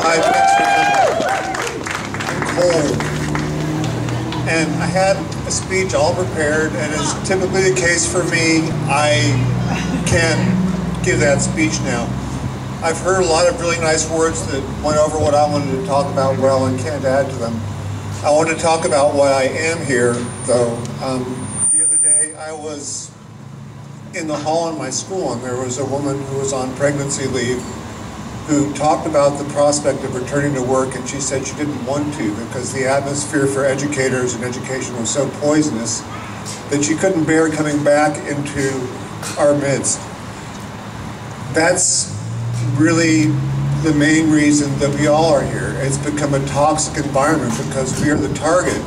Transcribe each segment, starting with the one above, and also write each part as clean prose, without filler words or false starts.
Hi, thanks for coming. I'm cold. And I had a speech all prepared, and as typically the case for me, I can't give that speech now. I've heard a lot of really nice words that went over what I wanted to talk about well and can't add to them. I want to talk about why I am here, though. The other day I was in the hall in my school, and there was a woman who was on pregnancy leave who talked about the prospect of returning to work, and she said she didn't want to because the atmosphere for educators and education was so poisonous that she couldn't bear coming back into our midst. That's really the main reason that we all are here. It's become a toxic environment because we are the target,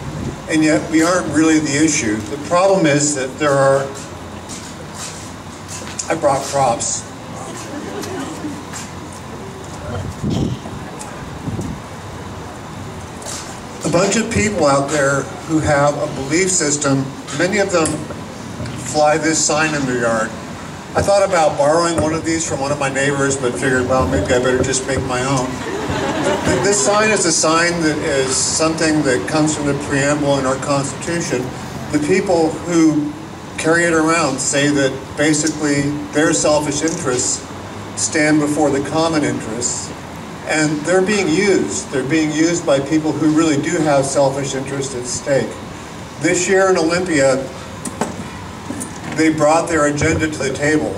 and yet we aren't really the issue. The problem is that there are, I brought props. A bunch of people out there who have a belief system, many of them fly this sign in their yard. I thought about borrowing one of these from one of my neighbors, but figured, well, maybe I better just make my own. This sign is a sign that is something that comes from the preamble in our Constitution. The people who carry it around say that basically their selfish interests stand before the common interests, and they're being used. They're being used by people who really do have selfish interests at stake. This year in Olympia, they brought their agenda to the table.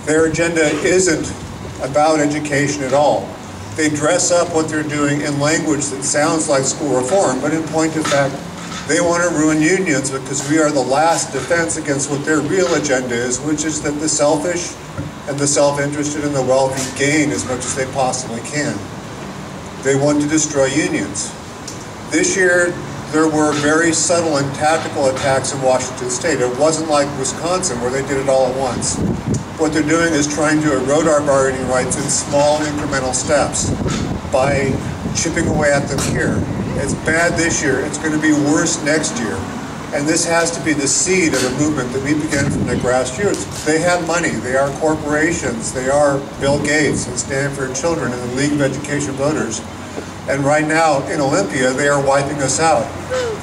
Their agenda isn't about education at all. They dress up what they're doing in language that sounds like school reform, but in point of fact, they want to ruin unions because we are the last defense against what their real agenda is, which is that the selfish and the self-interested and the wealthy gain as much as they possibly can. They want to destroy unions. This year, there were very subtle and tactical attacks in Washington State. It wasn't like Wisconsin where they did it all at once. What they're doing is trying to erode our bargaining rights in small incremental steps by chipping away at them here. It's bad this year. It's going to be worse next year. And this has to be the seed of a movement that we begin from the grassroots. They have money. They are corporations. They are Bill Gates and Stanford Children and the League of Education Voters. And right now, in Olympia, they are wiping us out.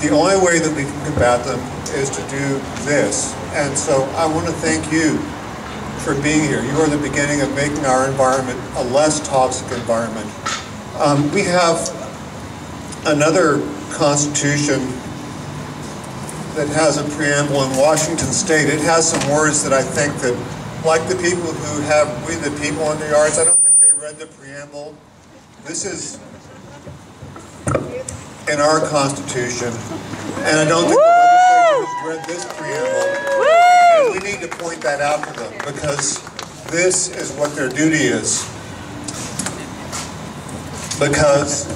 The only way that we can combat them is to do this. And so I want to thank you for being here. You are the beginning of making our environment a less toxic environment. We have another constitution that has a preamble in Washington State. It has some words that I think that, like the people who have We the People in their yards, I don't think they read the preamble. This is in our Constitution, and I don't think the legislature has read this preamble. And we need to point that out to them because this is what their duty is. Because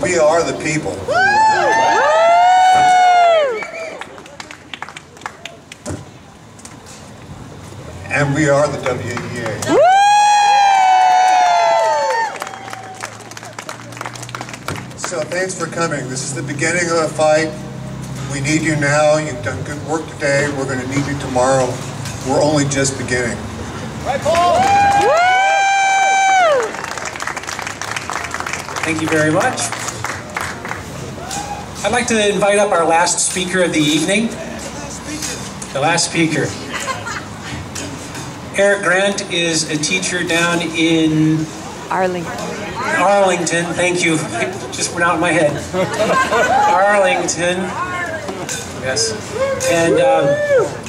we are the people. And we are the WEA. So thanks for coming. This is the beginning of a fight. We need you now. You've done good work today. We're going to need you tomorrow. We're only just beginning. Right, Paul? Thank you very much. I'd like to invite up our last speaker of the evening. The last speaker. Eric Grant is a teacher down in Arlington, thank you. Just went out of my head. Arlington. Yes. And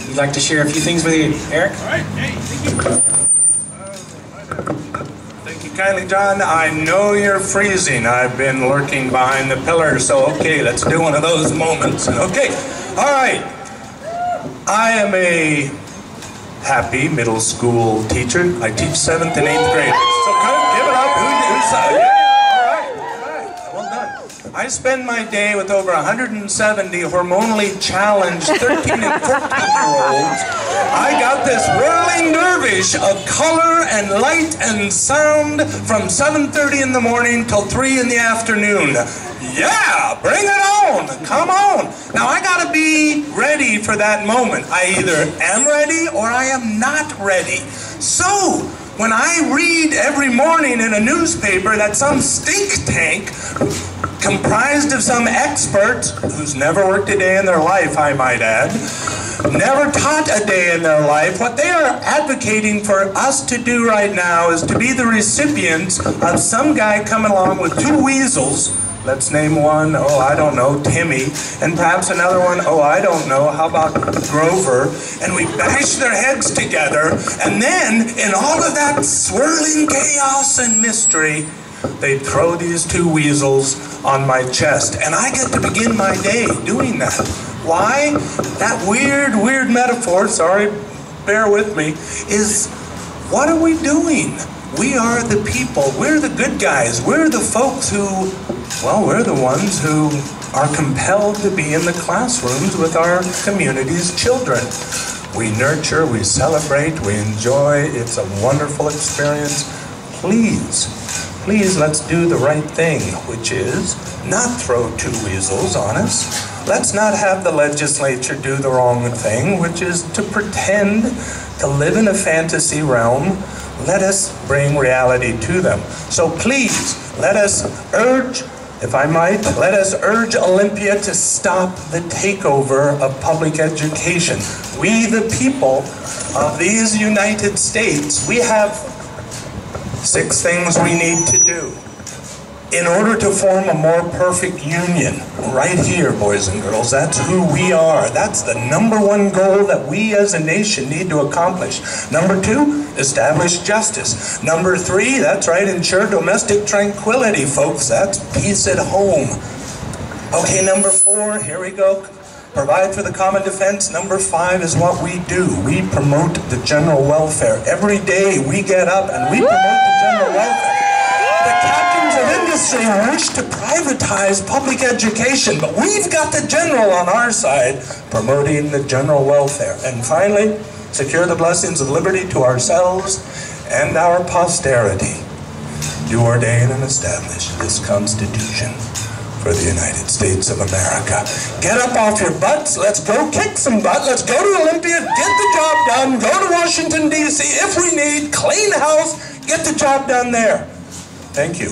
we'd like to share a few things with you. Eric? Thank you kindly, John. I know you're freezing. I've been lurking behind the pillar, so okay, let's do one of those moments. Okay, all right. I am a happy middle school teacher. I teach 7th and 8th graders. So kind of give it up. Yeah, all right. Well done. I spend my day with over 170 hormonally challenged 13 and 14-year-olds. I got this whirling dervish of color and light and sound from 7:30 in the morning till 3 in the afternoon. Yeah, bring it on. Come on. Now I gotta be ready for that moment. I either am ready or I am not ready. So when I read every morning in a newspaper that some think tank comprised of some experts who's never worked a day in their life, I might add, never taught a day in their life, what they are advocating for us to do right now is to be the recipients of some guy coming along with two weasels. Let's name one, oh, I don't know, Timmy, and perhaps another one, oh, I don't know, how about Grover? And we bash their heads together, and then, in all of that swirling chaos and mystery, they throw these two weasels on my chest, and I get to begin my day doing that. Why? That weird metaphor, sorry, bear with me, is what are we doing? We are the people, we're the good guys, we're the folks who, well, we're the ones who are compelled to be in the classrooms with our community's children. We nurture, we celebrate, we enjoy, it's a wonderful experience. Please let's do the right thing, which is not throw two weasels on us. Let's not have the legislature do the wrong thing, which is to pretend to live in a fantasy realm. Let us bring reality to them. So please, let us urge, if I might, let us urge Olympia to stop the takeover of public education. We, the people of these United States, we have 6 things we need to do in order to form a more perfect union. Right here, boys and girls, that's who we are. That's the #1 goal that we as a nation need to accomplish. #2, establish justice. #3, that's right, ensure domestic tranquility, folks. That's peace at home. Okay, #4, here we go. Provide for the common defense. #5 is what we do. We promote the general welfare. Every day we get up and we promote the general welfare. The captains of industry wish to privatize public education, but we've got the general on our side promoting the general welfare. And finally, secure the blessings of liberty to ourselves and our posterity. Do ordain and establish this Constitution for the United States of America. Get up off your butts. Let's go kick some butt. Let's go to Olympia, get the job done, go to Washington, D.C. if we need, clean house, get the job done there. Thank you.